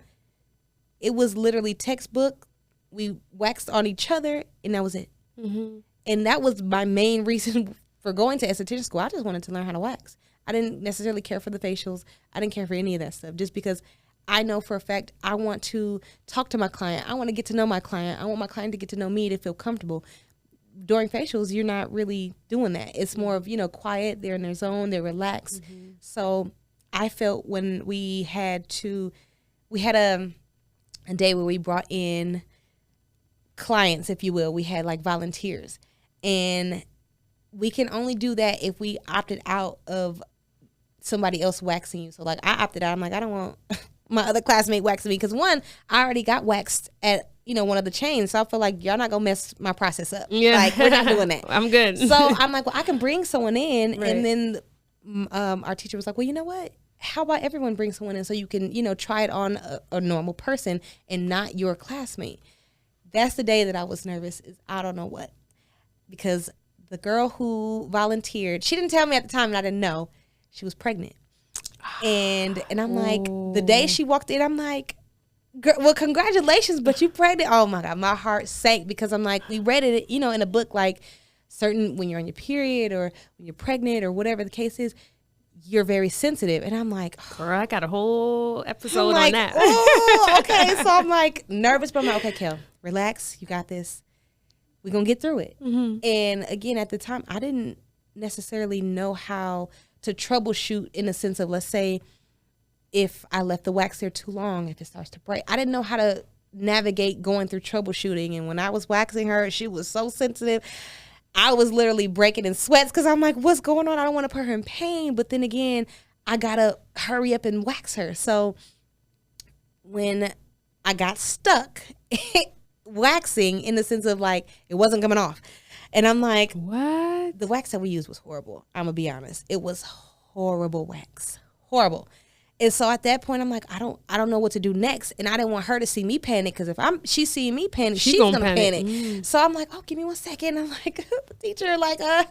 it was literally textbook. We waxed on each other and that was it. And that was my main reason for going to esthetician school. I just wanted to learn how to wax. I didn't necessarily care for the facials. I didn't care for any of that stuff just because I know for a fact I want to talk to my client. I want to get to know my client. I want my client to get to know me, to feel comfortable. During facials, you're not really doing that. It's more of, quiet. They're in their zone. They're relaxed. So I felt when we had a day where we brought in clients, if you will. We had like volunteers. And we can only do that if we opted out of somebody else waxing you. So like I opted out. I'm like, I don't want my other classmate waxing me because one, I already got waxed at one of the chains. So I feel like y'all not gonna mess my process up. Yeah. Like we're not doing that. I'm good. So I'm like, well, I can bring someone in. Right. And then our teacher was like, well, you know what? How about everyone bring someone in so you can, try it on a normal person and not your classmate. That's the day that I was nervous. Is I don't know what. Because the girl who volunteered, she didn't tell me at the time and I didn't know. She was pregnant. And I'm like, the day she walked in, I'm like, well, congratulations, but you pregnant. Oh my God, my heart sank because I'm like, we read it, in a book, like certain when you're on your period or when you're pregnant or whatever the case is, you're very sensitive. And I'm like, girl, I got a whole episode on that. Oh, okay. So I'm like nervous, but I'm like, okay, Kel, relax. You got this. We're going to get through it. And again, at the time, I didn't necessarily know how to troubleshoot in the sense of, let's say, if I left the wax there too long, if it starts to break. I didn't know how to navigate going through troubleshooting. And when I was waxing her, she was so sensitive. I was literally breaking in sweats because I'm like, what's going on? I don't want to put her in pain. But then again, I got to hurry up and wax her. So when I got stuck waxing in the sense of like, it wasn't coming off. And I'm like, what? The wax that we used was horrible. I'm going to be honest. It was horrible wax. Horrible. And so at that point, I'm like, I don't know what to do next. And I didn't want her to see me panic because if she's seeing me panic, she's gonna panic. So I'm like, oh, give me 1 second. I'm like, the teacher, like, I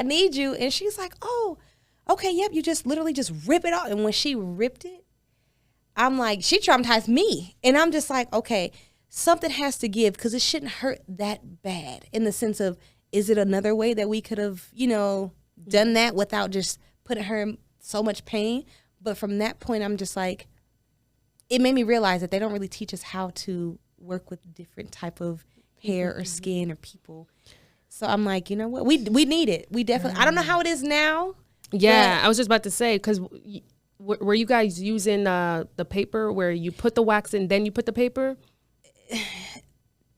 need you. And she's like, oh, okay, yep, you just literally just rip it off. And when she ripped it, I'm like, she traumatized me. And I'm just like, okay, something has to give because it shouldn't hurt that bad in the sense of, is it another way that we could have, done that without just putting her in so much pain? But from that point, I'm just like, it made me realize that they don't really teach us how to work with different type of hair or skin or people. So I'm like, you know what? We need it. We definitely, I don't know how it is now. Yeah, I was just about to say, because were you guys using the paper where you put the wax and then you put the paper?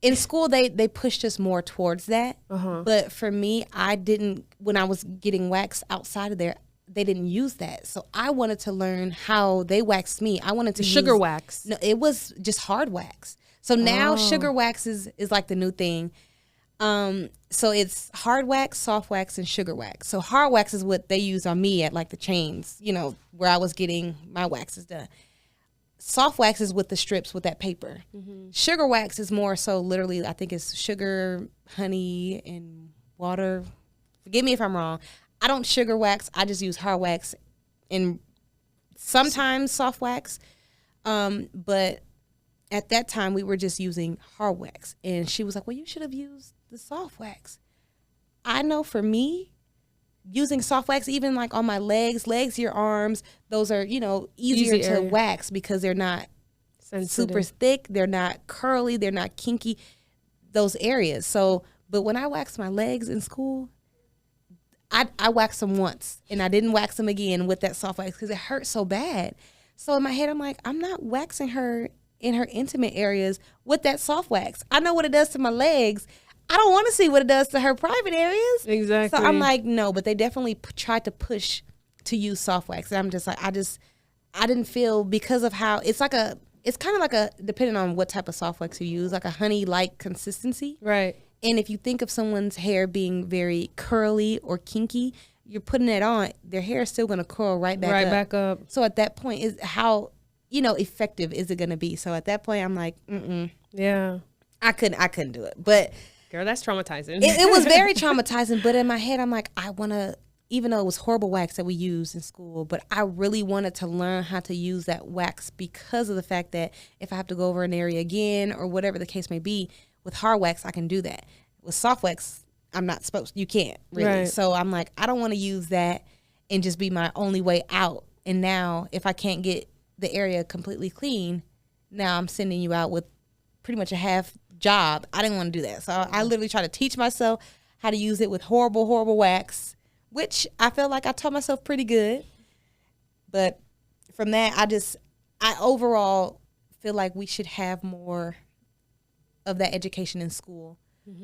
In school, they pushed us more towards that. But for me, I didn't, when I was getting wax outside of there, they didn't use that. So I wanted to learn how they waxed me. I wanted to sugar wax. No, it was just hard wax. So now sugar wax is like the new thing. So it's hard wax, soft wax, and sugar wax. So hard wax is what they use on me at like the chains, where I was getting my waxes done. soft wax is with the strips with that paper. Sugar wax is more so literally, I think it's sugar, honey, and water. Forgive me if I'm wrong. I don't sugar wax. I just use hard wax and sometimes soft wax. But at that time, we were just using hard wax. And she was like, well, you should have used the soft wax. I know for me, using soft wax, even like on my legs, your arms, those are, easier to wax because they're not super thick. They're not curly. They're not kinky, those areas. So, but when I waxed my legs in school, I waxed them once and I didn't wax them again with that soft wax because it hurt so bad. So in my head, I'm like, I'm not waxing her in her intimate areas with that soft wax. I know what it does to my legs. I don't want to see what it does to her private areas. Exactly. So I'm like, no, but they definitely tried to push to use soft wax. And I'm just like, I didn't feel, because of how it's kind of like a, depending on what type of soft wax you use, like a honey-like consistency. Right. And if you think of someone's hair being very curly or kinky, you're putting it on, their hair is still going to curl right back up. So at that point, is how, effective is it going to be? So at that point, I'm like, Yeah. I couldn't do it. But girl, that's traumatizing. It was very traumatizing. But in my head, I'm like, I want to, even though it was horrible wax that we used in school, but I really wanted to learn how to use that wax because of the fact that if I have to go over an area again or whatever the case may be, with hard wax, I can do that. With soft wax, I'm not supposed. You can't really. Right. So I'm like, I don't want to use that and just be my only way out. And now, if I can't get the area completely clean, now I'm sending you out with pretty much a half job. I didn't want to do that. So I literally try to teach myself how to use it with horrible, horrible wax, which I feel like I taught myself pretty good. But from that, I overall feel like we should have more of that education in school,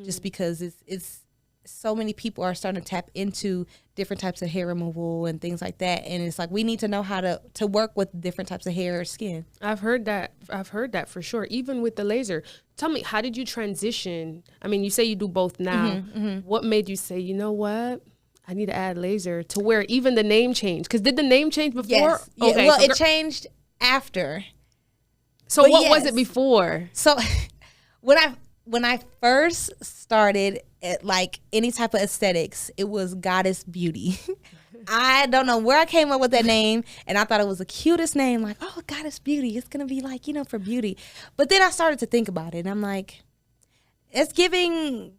just because it's so many people are starting to tap into different types of hair removal and things like that, and it's like we need to know how to work with different types of hair or skin. I've heard that for sure, even with the laser. Tell me, how did you transition? I mean, you say you do both now. What made you say, you know what, I need to add laser, to where even the name changed? Because did the name change before? Yes. Yeah. Okay, Well, it changed after. So but what was it before? So when I first started at like any type of aesthetics, it was Goddess Beauty. I don't know where I came up with that name, and I thought it was the cutest name, like, oh, Goddess Beauty. It's going to be like, for beauty. But then I started to think about it, and I'm like, it's giving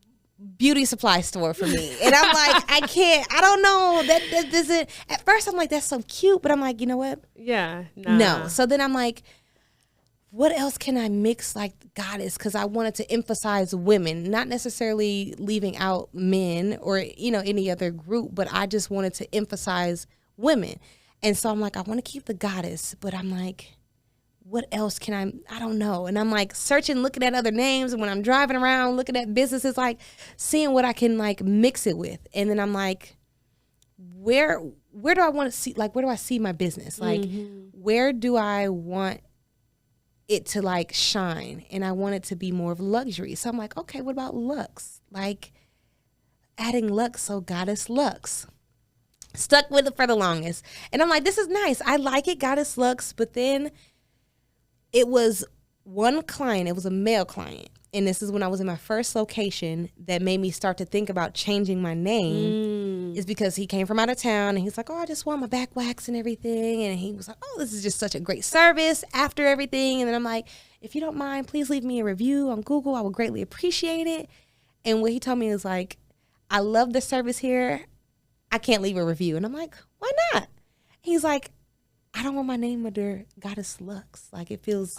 beauty supply store for me. And I'm like, I don't know. That doesn't, at first I'm like, that's so cute, but I'm like, you know what? Yeah. No. So then I'm like, what else can I mix like Goddess? Because I wanted to emphasize women, not necessarily leaving out men or, any other group, but I just wanted to emphasize women. And so I'm like, I want to keep the Goddess, but I'm like, what else can I don't know. And I'm like searching, looking at other names. And when I'm driving around, looking at businesses, like seeing what I can like mix it with. And then I'm like, where do I want to see, like, where do I see my business? Like, where do I want it to like shine? And I want it to be more of luxury. So I'm like, okay, what about luxe? Like adding luxe, so Goddess Luxe. Stuck with it for the longest. And I'm like, this is nice. I like it, Goddess Luxe. But then it was one client, it was a male client. And this is when I was in my first location that made me start to think about changing my name. Is because he came from out of town and he's like, oh, I just want my back wax and everything. And he was like, oh, this is just such a great service after everything. And then I'm like, if you don't mind, please leave me a review on Google. I would greatly appreciate it. And what he told me is like, I love the service here. I can't leave a review. And I'm like, why not? He's like, I don't want my name under Goddess Luxe. Like it feels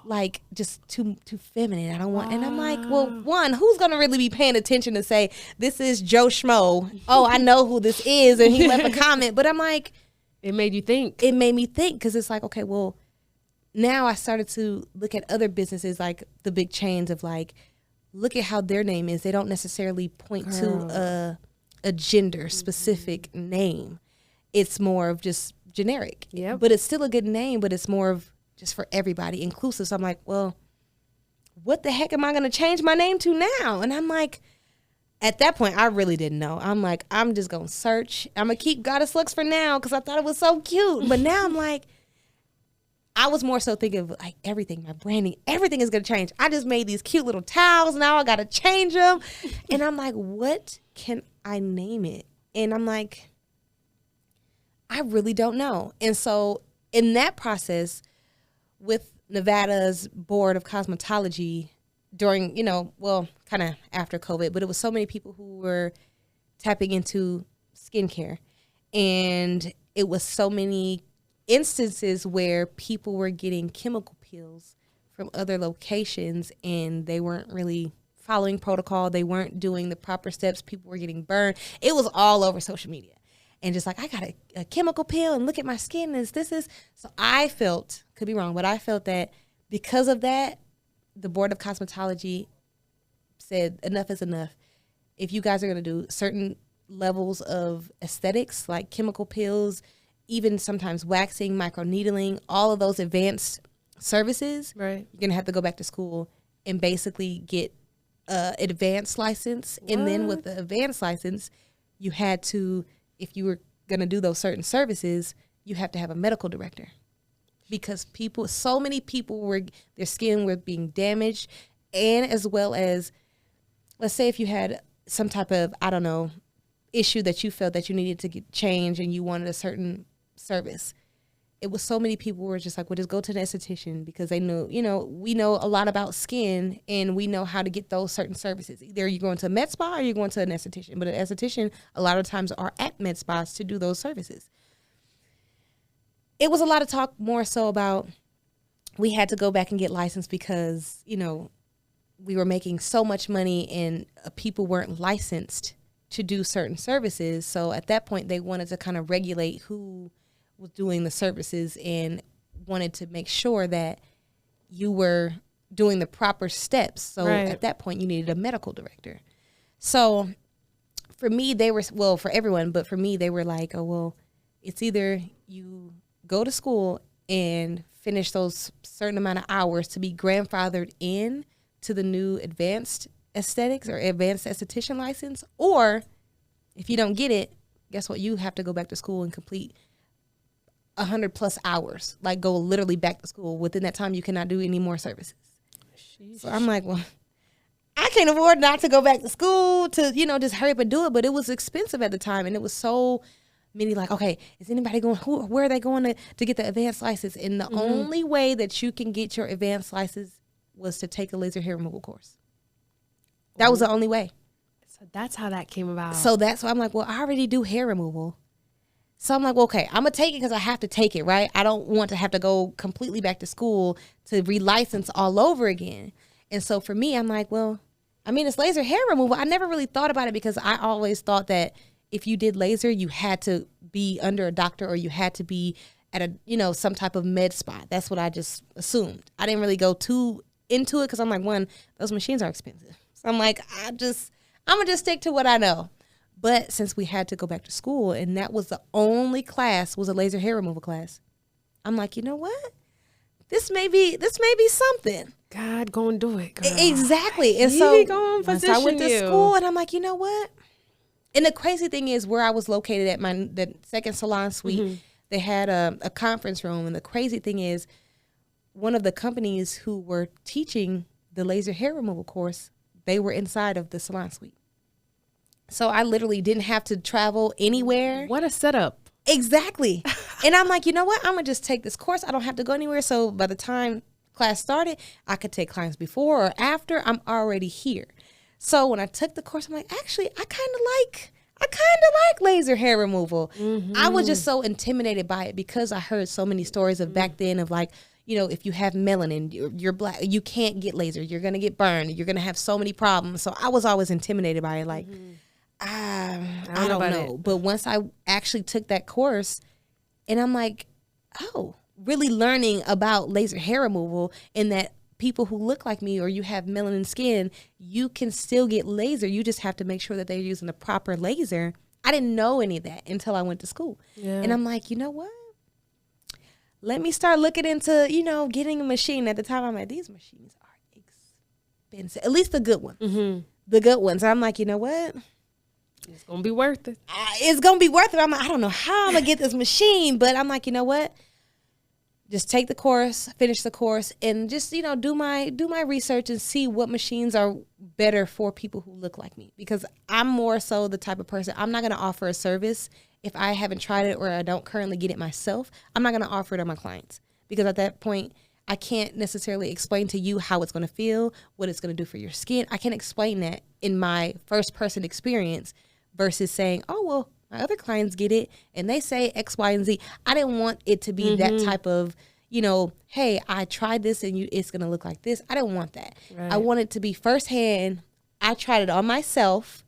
like just too feminine. I don't want, and I'm like, well, one, who's gonna really be paying attention to say this is Joe Schmo? Oh, I know who this is, and he left a comment. But I'm like, it made you think. It made me think, because it's like, okay, well, now I started to look at other businesses, like the big chains of like, look at how their name is. They don't necessarily point to a gender specific name. It's more of just generic. Yeah, but it's still a good name, but it's more of just for everybody, inclusive. So I'm like, well, what the heck am I going to change my name to now? And I'm like, at that point, I really didn't know. I'm like, I'm just going to search. I'm going to keep Goddess Luxe for now because I thought it was so cute. But now I'm like, I was more so thinking of like everything, my branding, everything is going to change. I just made these cute little towels. Now I got to change them. And I'm like, what can I name it? And I'm like, I really don't know. And so in that process with Nevada's Board of Cosmetology during, kind of after COVID, but it was so many people who were tapping into skincare. And it was so many instances where people were getting chemical peels from other locations and they weren't really following protocol. They weren't doing the proper steps. People were getting burned. It was all over social media. And just like, I got a chemical peel and look at my skin. So I felt, could be wrong, but I felt that because of that, the Board of Cosmetology said enough is enough. If you guys are going to do certain levels of aesthetics, like chemical peels, even sometimes waxing, microneedling, all of those advanced services, right, you're going to have to go back to school and basically get an advanced license. What? And then with the advanced license, you had to, if you were going to do those certain services, you have to have a medical director. Because so many people their skin were being damaged, and as well as, let's say if you had some type of, issue that you felt that you needed to get changed and you wanted a certain service. It was so many people were just like, well, just go to an esthetician because they knew, we know a lot about skin and we know how to get those certain services. Either you're going to a med spa or you're going to an esthetician. But an esthetician a lot of times are at med spas to do those services. It was a lot of talk more so about we had to go back and get licensed because, we were making so much money and people weren't licensed to do certain services. So at that point, they wanted to kind of regulate who was doing the services and wanted to make sure that you were doing the proper steps. So right. At that point, you needed a medical director. So for me, for everyone, but for me, they were like, oh, well, it's either you go to school and finish those certain amount of hours to be grandfathered in to the new advanced aesthetics or advanced esthetician license, or if you don't get it, guess what? You have to go back to school and complete 100+ hours, like go literally back to school. Within that time, you cannot do any more services. Sheesh. So I'm like, well, I can't afford not to go back to school to, just hurry up and do it. But it was expensive at the time. And it was so many like, okay, is anybody going, where are they going to get the advanced license? And the only way that you can get your advanced license was to take a laser hair removal course. That was the only way. So that's how that came about. So that's why I'm like, well, I already do hair removal. So I'm like, well, okay, I'm going to take it because I have to take it, right? I don't want to have to go completely back to school to relicense all over again. And so for me, I'm like, well, it's laser hair removal. I never really thought about it because I always thought that if you did laser, you had to be under a doctor or you had to be at a, some type of med spa. That's what I just assumed. I didn't really go too into it because I'm like, one, those machines are expensive. So I'm like, I'm going to just stick to what I know. But since we had to go back to school and that was the only class was a laser hair removal class, I'm like, you know what? This may be something. God, go and do it, girl. Exactly. And so once I went to school and I'm like, you know what? And the crazy thing is where I was located at the second salon suite, they had a conference room. And the crazy thing is one of the companies who were teaching the laser hair removal course, they were inside of the salon suite. So I literally didn't have to travel anywhere. What a setup. Exactly. And I'm like, you know what? I'm going to just take this course. I don't have to go anywhere. So by the time class started, I could take clients before or after. I'm already here. So when I took the course, I'm like, actually, I kind of like laser hair removal. I was just so intimidated by it because I heard so many stories of back then of like, if you have melanin, you're black, you can't get laser. You're going to get burned. You're going to have so many problems. So I was always intimidated by it. Like, I don't know. But once I actually took that course and I'm like, oh, really learning about laser hair removal and that people who look like me or you have melanin skin, you can still get laser. You just have to make sure that they're using the proper laser. I didn't know any of that until I went to school. Yeah. And I'm like, you know what? Let me start looking into, getting a machine. At the time, I'm like, these machines are expensive. At least the good ones. The good ones. I'm like, you know what? It's going to be worth it. It's going to be worth it. I'm like, I don't know how I'm going to get this machine. But I'm like, you know what? just take the course, finish the course, and just, you know, do my research and see what machines are better for people who look like me. Because I'm more so the type of person, I'm not going to offer a service if I haven't tried it or I don't currently get it myself. I'm not going to offer it to my clients, because at that point, I can't necessarily explain to you how it's going to feel, what it's going to do for your skin. I can't explain that in my first person experience versus saying, oh, well, my other clients get it and they say X, Y, and Z. I didn't want it to be that type of, you know, hey, I tried this and it's going to look like this. I didn't want that. Right. I want it to be firsthand. I tried it on myself.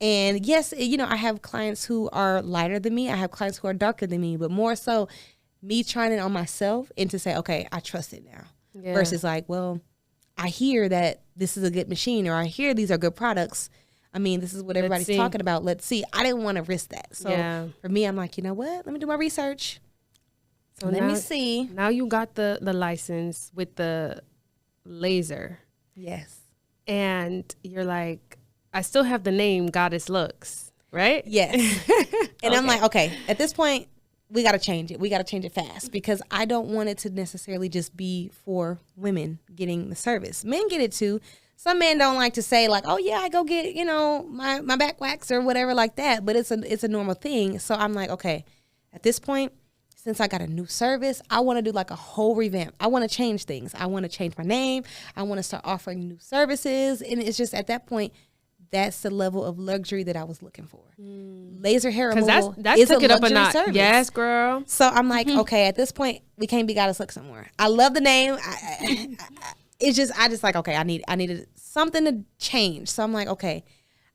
And yes, you know, I have clients who are lighter than me. I have clients who are darker than me, but more so me trying it on myself and to say, okay, I trust it now. Yeah. Versus like, well, I hear that this is a good machine, or I hear these are good products. I mean, this is what everybody's talking about. Let's see. I didn't want to risk that. So for me, I'm like, you know what? Let me do my research. So let me see. Now you got the license with the laser. Yes. And you're like, I still have the name Goddess Looks, right? Yes. And I'm like, okay, at this point, we got to change it. We got to change it fast, because I don't want it to necessarily just be for women getting the service. Men get it too. Some men don't like to say like, oh yeah, I go get, you know, my back wax or whatever like that. But it's a normal thing. So I'm like, okay, at this point, since I got a new service, I want to do like a whole revamp. I want to change things. I want to change my name. I want to start offering new services. And it's just at that point, that's the level of luxury that I was looking for. Laser hair removal is took a it up a luxury notch. service. Yes, girl. So I'm like, okay, at this point, we can't be Goddess Look somewhere. I love the name. I just like, okay, I needed something to change. So I'm like, okay,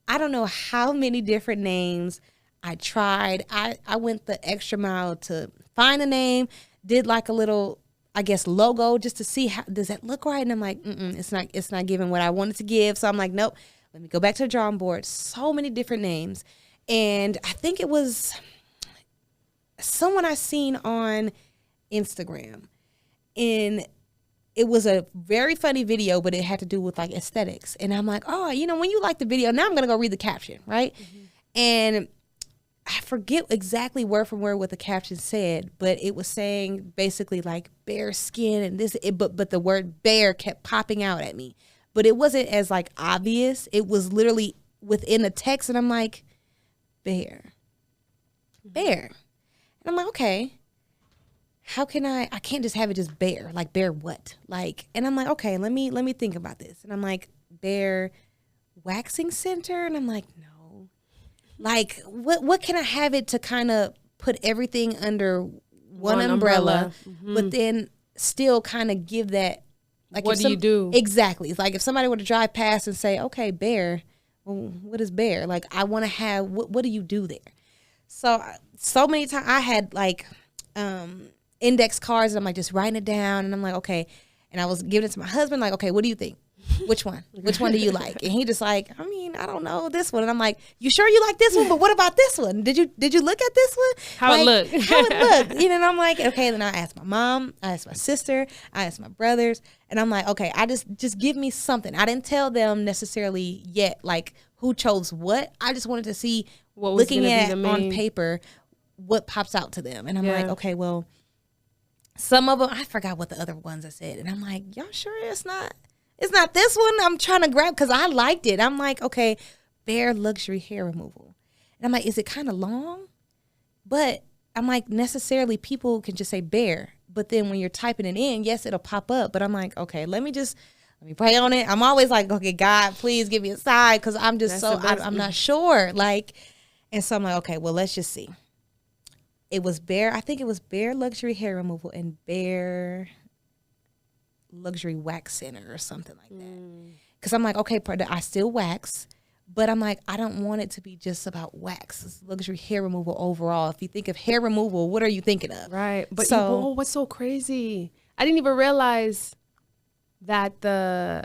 I don't know how many different names I tried. I went the extra mile to find a name, did like a little, I guess, logo just to see how does that look right. And I'm like, it's not giving what I wanted to give. So I'm like, nope, let me go back to the drawing board. So many different names. And I think it was someone I seen on Instagram, and it was a very funny video, but it had to do with like aesthetics. And I'm like, oh, you know, when you like the video, now I'm going to go read the caption, right? And I forget exactly word for word what the caption said, but it was saying basically like bare skin and this, but the word bare kept popping out at me. But it wasn't as like obvious. It was literally within the text, and I'm like, bare. And I'm like, okay. How can I can't just have it just bare. Like, bare what? Like, and I'm like, okay, let me think about this. And I'm like, bare waxing center? And I'm like, no. Like, what can I have it to kind of put everything under one umbrella. But then still kind of give that, like, what do you do? Exactly. It's like if somebody were to drive past and say, okay, bear, well, what is bear? Like, I want to have, what do you do there? So many times I had like, index cards, and I'm like just writing it down, and I'm like, okay, and I was giving it to my husband, like, okay, what do you think? Which one do you like? And he just like, I mean, I don't know, this one. And I'm like, you sure you like this one? But what about this one? Did you look at this one? How it looked? You know, and I'm like, okay. Then I asked my mom, I asked my sister, I asked my brothers, and I'm like, okay, I just give me something. I didn't tell them necessarily yet, like who chose what. I just wanted to see, what was looking at on paper, what pops out to them. And I'm like, okay, well, some of them, I forgot what the other ones I said. And I'm like, y'all sure it's not this one I'm trying to grab? Because I liked it. I'm like, okay, bare luxury hair removal. And I'm like, is it kind of long? But I'm like, necessarily people can just say bare. But then when you're typing it in, yes, it'll pop up. But I'm like, okay, let me pray on it. I'm always like, okay, God, please give me a sign. Because I'm just I'm not sure. Like, and so I'm like, okay, well, let's just see. It was bare. I think it was bare luxury hair removal and bare luxury wax center or something like that. Because I'm like, okay, I still wax, but I'm like, I don't want it to be just about wax. It's luxury hair removal overall. If you think of hair removal, what are you thinking of? Right. But what's so crazy? I didn't even realize that the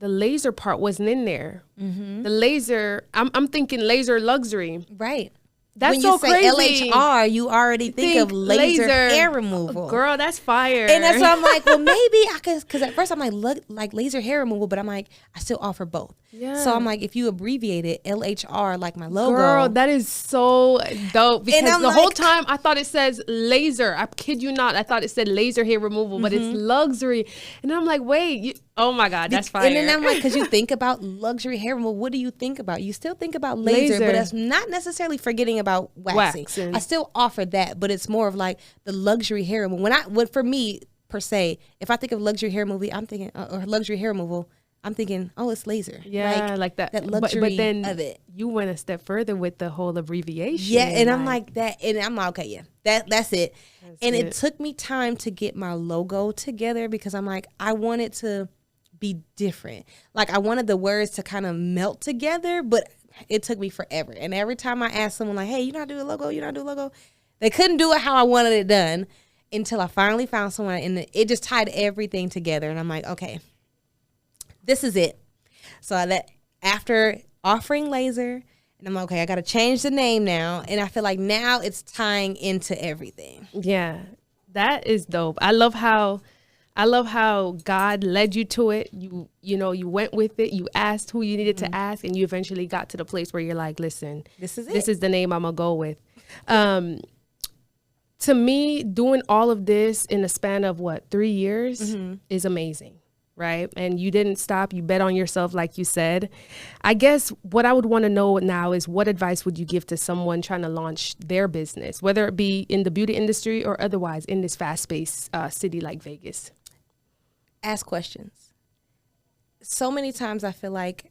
laser part wasn't in there. The laser, I'm thinking laser luxury. Right. That's when so you say crazy. LHR, you already think of laser hair removal. Girl, that's fire. And that's why I'm like, well, maybe I could, because at first I'm like, look, like laser hair removal, but I'm like, I still offer both. Yeah. So I'm like, if you abbreviate it, LHR, like my logo. Girl, that is so dope. Because the whole like, time I thought it says laser. I kid you not. I thought it said laser hair removal, but it's luxury. And I'm like, wait, oh my God, that's fire. And then I'm like, because you think about luxury hair removal, what do you think about? You still think about laser. But that's not necessarily forgetting about waxing. I still offer that, but it's more of like the luxury hair removal. For me per se, if I think of luxury hair removal, I'm thinking or luxury hair removal, I'm thinking, oh, it's laser. Yeah, like that. That luxury but then of it. You went a step further with the whole abbreviation. Yeah, and I'm like that, and I'm like, okay, yeah, that's it. It took me time to get my logo together because I'm like, I wanted to be different. Like I wanted the words to kind of melt together, but it took me forever. And every time I asked someone like, hey, you know how to do a logo? You know how to do a logo? They couldn't do it how I wanted it done until I finally found someone, and it just tied everything together. And I'm like, okay, this is it. So that after offering laser, and I'm like, okay, I got to change the name now. And I feel like now it's tying into everything. Yeah, that is dope. I love how God led you to it. You know, you went with it. You asked who you needed to ask, and you eventually got to the place where you're like, listen, this is it. This is the name I'm gonna go with. To me, doing all of this in a span of 3 years is amazing, right? And you didn't stop. You bet on yourself, like you said. I guess what I would want to know now is what advice would you give to someone trying to launch their business, whether it be in the beauty industry or otherwise in this fast-paced city like Vegas? Ask questions. So many times I feel like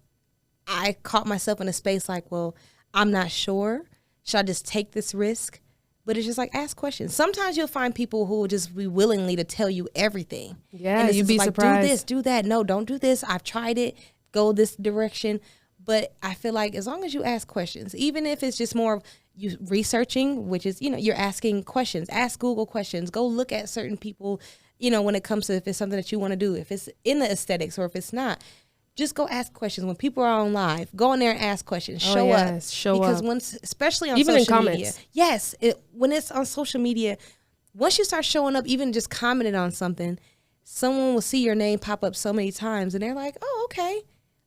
I caught myself in a space like, well, I'm not sure. Should I just take this risk? But it's just like, ask questions. Sometimes you'll find people who will just be willingly to tell you everything. Yeah, you'd be surprised. Do this, do that. No, don't do this. I've tried it. Go this direction. But I feel like as long as you ask questions, even if it's just more of you researching, which is, you're asking questions, ask Google questions, go look at certain people, when it comes to if it's something that you want to do, if it's in the aesthetics or if it's not. Just go ask questions. When people are on live, go in there and ask questions. Show up. Because once, especially on even social in media. Comments. Yes. When it's on social media, once you start showing up, even just commenting on something, someone will see your name pop up so many times and they're like, oh, okay.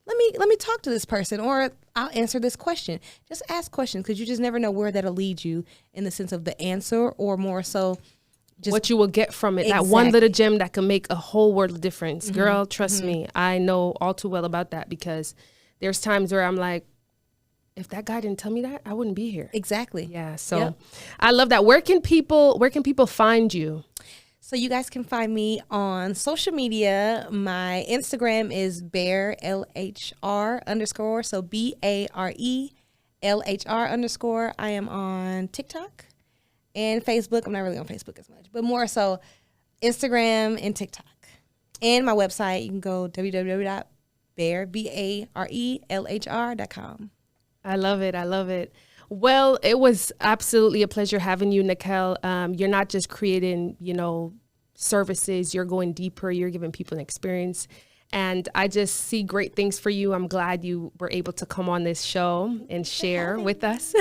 Let me talk to this person, or I'll answer this question. Just ask questions because you just never know where that'll lead you in the sense of the answer, or more so just what you will get from it. Exactly. That one little gem that can make a whole world of difference. Girl, trust me. I know all too well about that because there's times where I'm like, if that guy didn't tell me that, I wouldn't be here. Exactly. Yeah. So I love that. Where can people find you? So you guys can find me on social media. My Instagram is Bare LHR_. So BARELHR_. I am on TikTok and Facebook. I'm not really on Facebook as much, but more so Instagram and TikTok. And my website, you can go www.barelhr.com. I love it. I love it. Well, it was absolutely a pleasure having you, Ni-Kell. You're not just creating, services. You're going deeper. You're giving people an experience. And I just see great things for you. I'm glad you were able to come on this show and share with us.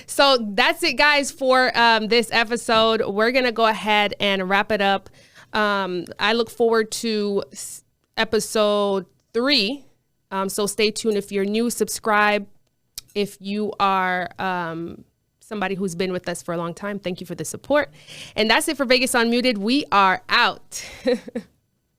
So that's it, guys, for this episode. We're going to go ahead and wrap it up. I look forward to episode 3. So stay tuned. If you're new, subscribe. If you are somebody who's been with us for a long time, thank you for the support. And that's it for Vegas Unmuted. We are out.